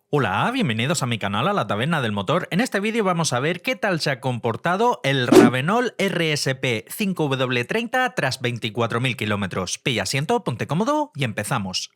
Hola, bienvenidos a mi canal, a la Taberna del Motor. En este vídeo vamos a ver qué tal se ha comportado el Ravenol RSP 5W30 tras 24.000 kilómetros. Pilla asiento, ponte cómodo y empezamos.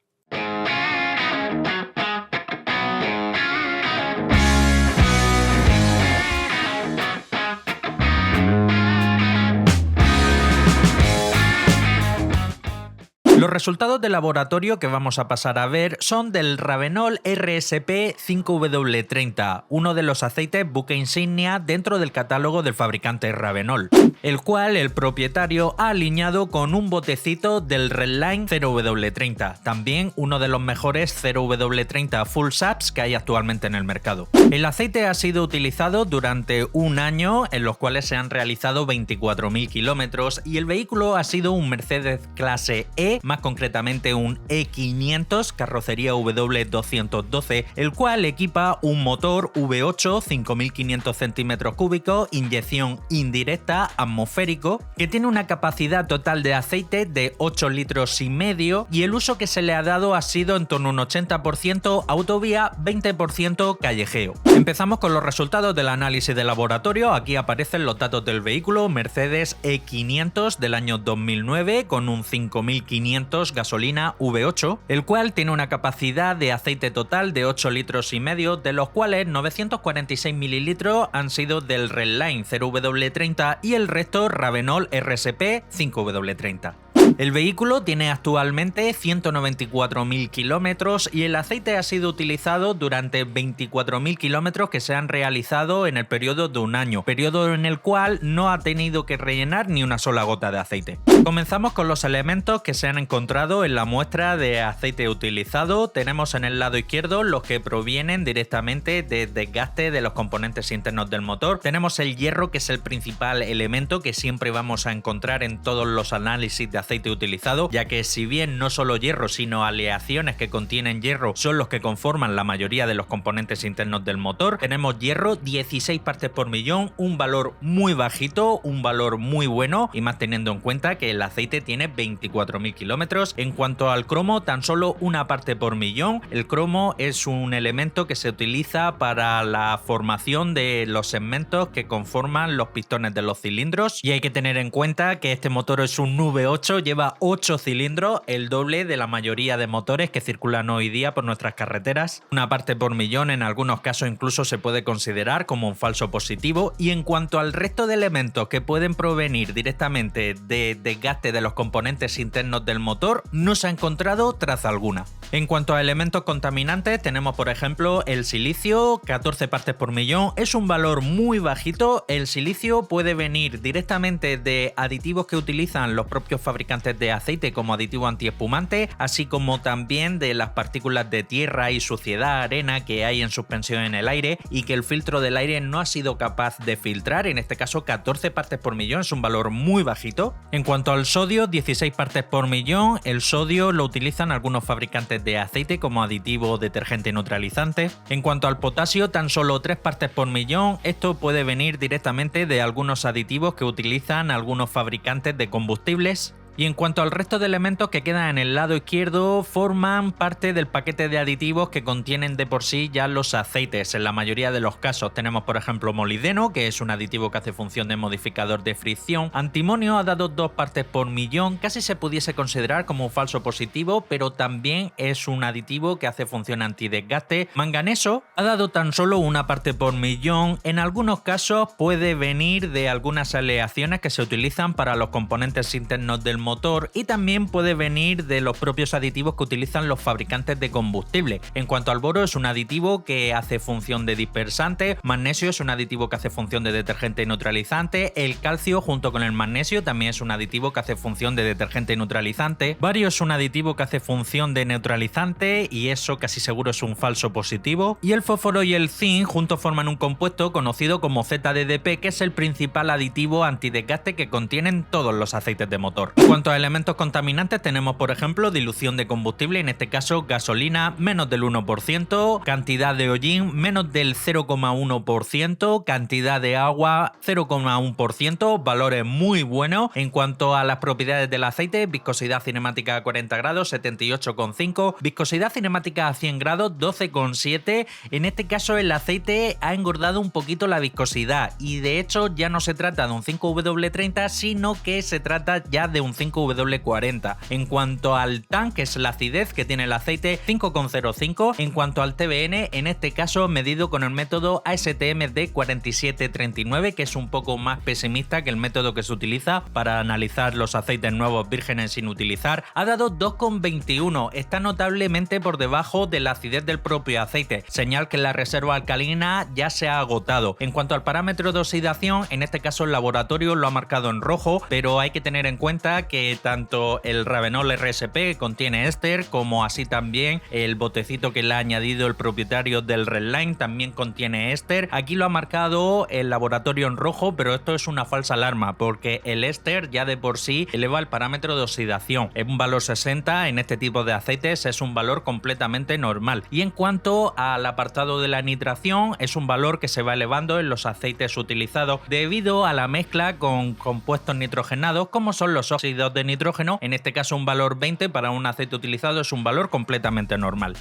Los resultados de laboratorio que vamos a pasar a ver son del Ravenol RSP 5W30, uno de los aceites buque insignia dentro del catálogo del fabricante Ravenol, el cual el propietario ha alineado con un botecito del Redline 0W30, también uno de los mejores 0W30 Full Saps que hay actualmente en el mercado. El aceite ha sido utilizado durante un año, en los cuales se han realizado 24.000 kilómetros, y el vehículo ha sido un Mercedes clase E, más concretamente un E500 carrocería W212, el cual equipa un motor V8 5.500 centímetros cúbicos, inyección indirecta, atmosférico, que tiene una capacidad total de aceite de 8 litros y medio, y el uso que se le ha dado ha sido en torno a un 80% autovía, 20% callejeo. Empezamos con los resultados del análisis de laboratorio. Aquí aparecen los datos del vehículo: Mercedes E500 del año 2009 con un 5.500 gasolina V8, el cual tiene una capacidad de aceite total de 8 litros y medio, de los cuales 946 mililitros han sido del Redline 0W30 y el resto Ravenol RSP 5W30. El vehículo tiene actualmente 194.000 kilómetros y el aceite ha sido utilizado durante 24.000 kilómetros que se han realizado en el periodo de un año, periodo en el cual no ha tenido que rellenar ni una sola gota de aceite. Comenzamos con los elementos que se han encontrado en la muestra de aceite utilizado. Tenemos en el lado izquierdo los que provienen directamente de desgaste de los componentes internos del motor. Tenemos el hierro, que es el principal elemento que siempre vamos a encontrar en todos los análisis de aceite utilizado, ya que si bien no solo hierro sino aleaciones que contienen hierro son los que conforman la mayoría de los componentes internos del motor, tenemos hierro 16 partes por millón, un valor muy bajito, un valor muy bueno, y más teniendo en cuenta que el aceite tiene 24.000 kilómetros. En cuanto al cromo, tan solo una parte por millón. El cromo es un elemento que se utiliza para la formación de los segmentos que conforman los pistones de los cilindros, y hay que tener en cuenta que este motor es un V8, lleva 8 cilindros, el doble de la mayoría de motores que circulan hoy día por nuestras carreteras. Una parte por millón en algunos casos incluso se puede considerar como un falso positivo. Y en cuanto al resto de elementos que pueden provenir directamente de desgaste de los componentes internos del motor, no se ha encontrado traza alguna. En cuanto a elementos contaminantes, tenemos por ejemplo el silicio, 14 partes por millón, es un valor muy bajito. El silicio puede venir directamente de aditivos que utilizan los propios fabricantes de aceite como aditivo antiespumante, así como también de las partículas de tierra y suciedad, arena que hay en suspensión en el aire y que el filtro del aire no ha sido capaz de filtrar. En este caso 14 partes por millón es un valor muy bajito. En cuanto al sodio, 16 partes por millón. El sodio lo utilizan algunos fabricantes de aceite como aditivo, detergente y neutralizante. En cuanto al potasio, tan solo 3 partes por millón. Esto puede venir directamente de algunos aditivos que utilizan algunos fabricantes de combustibles. Y en cuanto al resto de elementos que quedan en el lado izquierdo, forman parte del paquete de aditivos que contienen de por sí ya los aceites. En la mayoría de los casos tenemos por ejemplo molibdeno, que es un aditivo que hace función de modificador de fricción. Antimonio ha dado 2 partes por millón, casi se pudiese considerar como un falso positivo, pero también es un aditivo que hace función antidesgaste. Manganeso ha dado tan solo 1 parte por millón. En algunos casos puede venir de algunas aleaciones que se utilizan para los componentes internos del motor, y también puede venir de los propios aditivos que utilizan los fabricantes de combustible. En cuanto al boro, es un aditivo que hace función de dispersante. Magnesio es un aditivo que hace función de detergente y neutralizante. El calcio junto con el magnesio también es un aditivo que hace función de detergente y neutralizante. Bario es un aditivo que hace función de neutralizante, y eso casi seguro es un falso positivo. Y el fósforo y el zinc juntos forman un compuesto conocido como ZDDP, que es el principal aditivo antidesgaste que contienen todos los aceites de motor. cuanto a elementos contaminantes, tenemos por ejemplo dilución de combustible, en este caso gasolina, menos del 1%, cantidad de hollín, menos del 0,1%, cantidad de agua, 0,1%, valores muy buenos. En cuanto a las propiedades del aceite, viscosidad cinemática a 40 grados, 78,5, viscosidad cinemática a 100 grados, 12,7. En este caso el aceite ha engordado un poquito la viscosidad y de hecho ya no se trata de un 5W30, sino que se trata ya de un 5W40. En cuanto al TAN, que es la acidez que tiene el aceite, 5,05. En cuanto al TBN, en este caso medido con el método ASTM de 4739, que es un poco más pesimista que el método que se utiliza para analizar los aceites nuevos vírgenes sin utilizar, ha dado 2,21. Está notablemente por debajo de la acidez del propio aceite, señal que la reserva alcalina ya se ha agotado. En cuanto al parámetro de oxidación, en este caso el laboratorio lo ha marcado en rojo, pero hay que tener en cuenta que tanto el Ravenol RSP contiene éster, como así también el botecito que le ha añadido el propietario del Redline también contiene éster. Aquí lo ha marcado el laboratorio en rojo, pero esto es una falsa alarma porque el éster ya de por sí eleva el parámetro de oxidación. En un valor 60 en este tipo de aceites es un valor completamente normal. Y en cuanto al apartado de la nitración, es un valor que se va elevando en los aceites utilizados debido a la mezcla con compuestos nitrogenados como son los óxidos de nitrógeno. En este caso un valor 20 para un aceite utilizado es un valor completamente normal.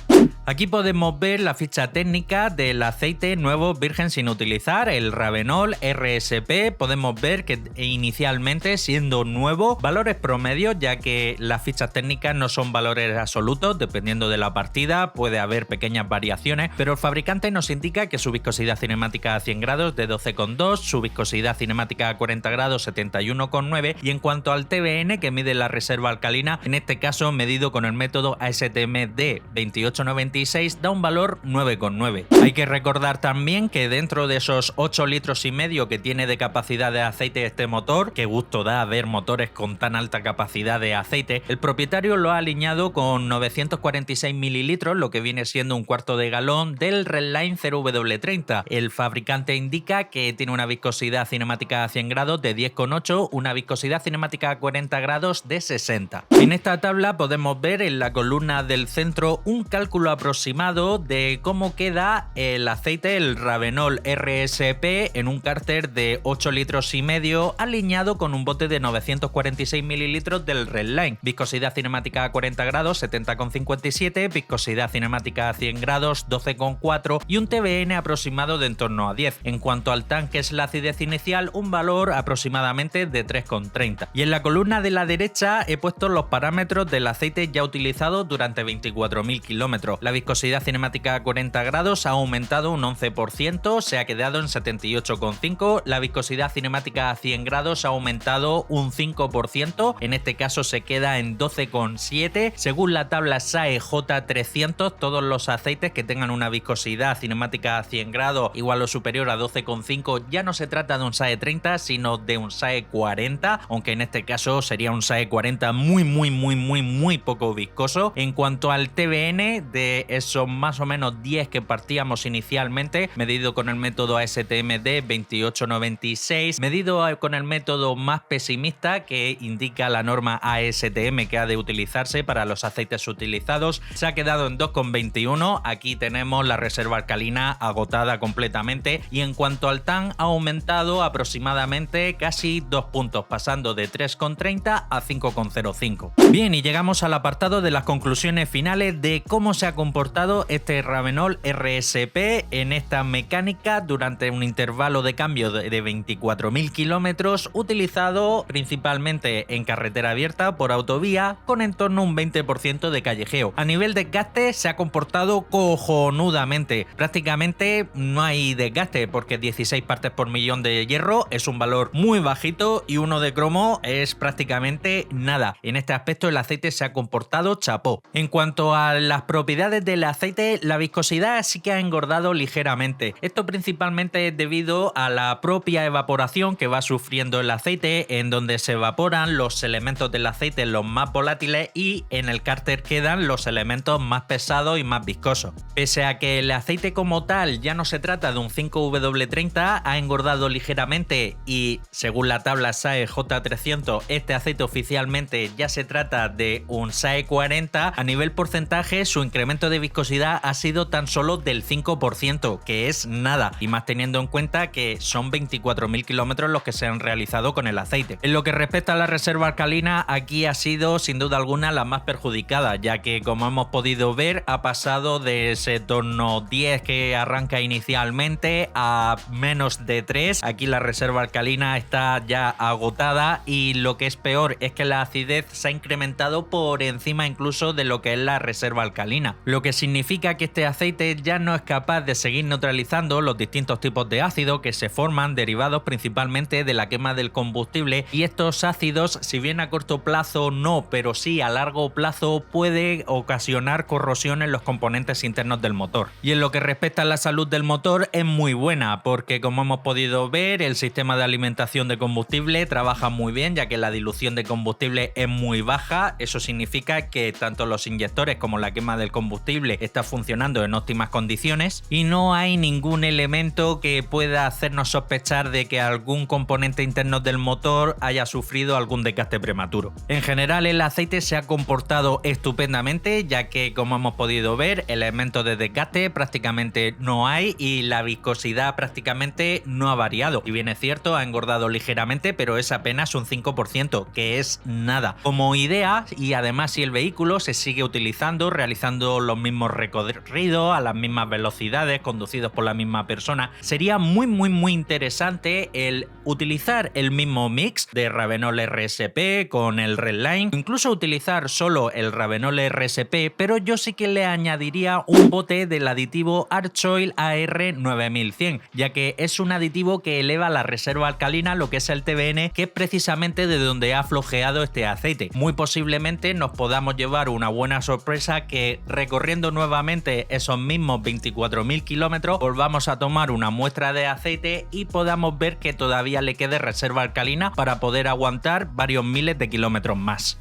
Aquí podemos ver la ficha técnica del aceite nuevo virgen sin utilizar, el Ravenol RSP. Podemos ver que inicialmente, siendo nuevo, valores promedios, ya que las fichas técnicas no son valores absolutos, dependiendo de la partida puede haber pequeñas variaciones, pero el fabricante nos indica que su viscosidad cinemática a 100 grados de 12,2, su viscosidad cinemática a 40 grados 71,9 y en cuanto al TBN, que mide la reserva alcalina, en este caso medido con el método ASTM de 2896, da un valor 9,9. Hay que recordar también que dentro de esos 8 litros y medio que tiene de capacidad de aceite este motor, que gusto da ver motores con tan alta capacidad de aceite, el propietario lo ha alineado con 946 mililitros, lo que viene siendo un cuarto de galón del Redline 0W30. El fabricante indica que tiene una viscosidad cinemática a 100 grados de 10,8, una viscosidad cinemática a 40 grados de 60. En esta tabla podemos ver en la columna del centro un cálculo aproximado de cómo queda el aceite, el Ravenol RSP, en un cárter de 8 litros y medio alineado con un bote de 946 mililitros del Redline. Viscosidad cinemática a 40 grados 70,57, viscosidad cinemática a 100 grados 12,4 y un TBN aproximado de en torno a 10. En cuanto al TAN, que es la acidez inicial, un valor aproximadamente de 3,30. Y en la columna de la derecha he puesto los parámetros del aceite ya utilizado durante 24.000 kilómetros. La viscosidad cinemática a 40 grados ha aumentado un 11%, se ha quedado en 78,5. La viscosidad cinemática a 100 grados ha aumentado un 5%, en este caso se queda en 12,7. Según la tabla SAE J300, todos los aceites que tengan una viscosidad cinemática a 100 grados igual o superior a 12,5 ya no se trata de un SAE 30, sino de un SAE 40, aunque en este caso sería un SAE 40 muy poco viscoso. En cuanto al TBN, de esos más o menos 10 que partíamos inicialmente, medido con el método ASTM de 2896, medido con el método más pesimista que indica la norma ASTM que ha de utilizarse para los aceites utilizados, se ha quedado en 2,21. Aquí tenemos la reserva alcalina agotada completamente y en cuanto al TAN ha aumentado aproximadamente casi 2 puntos, pasando de 3,30 a 5,05. Bien, y llegamos al apartado de las conclusiones finales de cómo se ha comportado este Ravenol RSP en esta mecánica durante un intervalo de cambio de 24.000 kilómetros, utilizado principalmente en carretera abierta por autovía con en torno a un 20% de callejeo. A nivel de desgaste se ha comportado cojonudamente, prácticamente no hay desgaste porque 16 partes por millón de hierro es un valor muy bajito y uno de cromo es prácticamente nada. En este aspecto el aceite se ha comportado chapó. En cuanto a las propiedades del aceite, la viscosidad sí que ha engordado ligeramente. Esto principalmente es debido a la propia evaporación que va sufriendo el aceite, en donde se evaporan los elementos del aceite los más volátiles y en el cárter quedan los elementos más pesados y más viscosos. Pese a que el aceite como tal ya no se trata de un 5W30, ha engordado ligeramente y según la tabla SAE J300 este aceite oficialmente ya se trata de un SAE 40, a nivel porcentaje su incremento de viscosidad ha sido tan solo del 5%, que es nada, y más teniendo en cuenta que son 24.000 kilómetros los que se han realizado con el aceite. En lo que respecta a la reserva alcalina, aquí ha sido sin duda alguna la más perjudicada, ya que como hemos podido ver ha pasado de ese torno 10 que arranca inicialmente a menos de 3. Aquí la reserva alcalina está ya agotada y lo que es peor es que la acidez se ha incrementado por encima incluso de lo que es la reserva alcalina, lo que significa que este aceite ya no es capaz de seguir neutralizando los distintos tipos de ácido que se forman derivados principalmente de la quema del combustible, y estos ácidos, si bien a corto plazo no, pero sí a largo plazo puede ocasionar corrosión en los componentes internos del motor. Y en lo que respecta a la salud del motor es muy buena, porque como hemos podido ver el sistema de alimentación de combustible trabaja muy bien, ya que la dilución de combustible es muy baja. Eso significa que tanto los inyectores como la quema del combustible está funcionando en óptimas condiciones y no hay ningún elemento que pueda hacernos sospechar de que algún componente interno del motor haya sufrido algún desgaste prematuro. En general el aceite se ha comportado estupendamente, ya que como hemos podido ver elementos de desgaste prácticamente no hay y la viscosidad prácticamente no ha variado. Y bien es cierto, ha engordado ligeramente, pero es apenas un 5%, que es nada. Como idea, y además si el vehículo se sigue utilizando, realizando los mismos recorridos a las mismas velocidades, conducidos por la misma persona, sería muy interesante el utilizar el mismo mix de Ravenol RSP con el Redline, incluso utilizar solo el Ravenol RSP, pero yo sí que le añadiría un bote del aditivo Archoil AR9100, ya que es un aditivo que eleva la reserva alcalina, lo que es el TBN, que es precisamente de donde ha flojeado este aceite. Muy posiblemente nos podamos llevar una buena sorpresa, que recorriendo nuevamente esos mismos 24.000 kilómetros volvamos a tomar una muestra de aceite y podamos ver que todavía le quede reserva alcalina para poder aguantar varios miles de kilómetros más.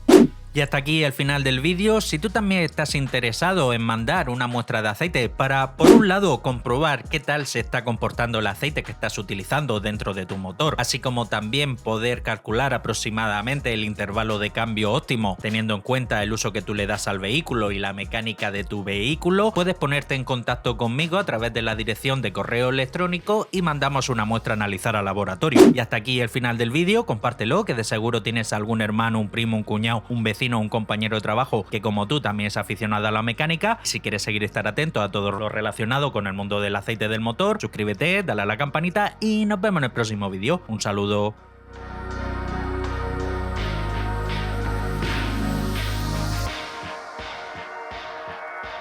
Y hasta aquí el final del vídeo. Si tú también estás interesado en mandar una muestra de aceite para, por un lado, comprobar qué tal se está comportando el aceite que estás utilizando dentro de tu motor, así como también poder calcular aproximadamente el intervalo de cambio óptimo, teniendo en cuenta el uso que tú le das al vehículo y la mecánica de tu vehículo, puedes ponerte en contacto conmigo a través de la dirección de correo electrónico y mandamos una muestra a analizar al laboratorio. Y hasta aquí el final del vídeo. Compártelo, que de seguro tienes algún hermano, un primo, un cuñado, un vecino, un compañero de trabajo que como tú también es aficionado a la mecánica. Si quieres seguir estar atento a todo lo relacionado con el mundo del aceite del motor, suscríbete, dale a la campanita y nos vemos en el próximo vídeo. Un saludo.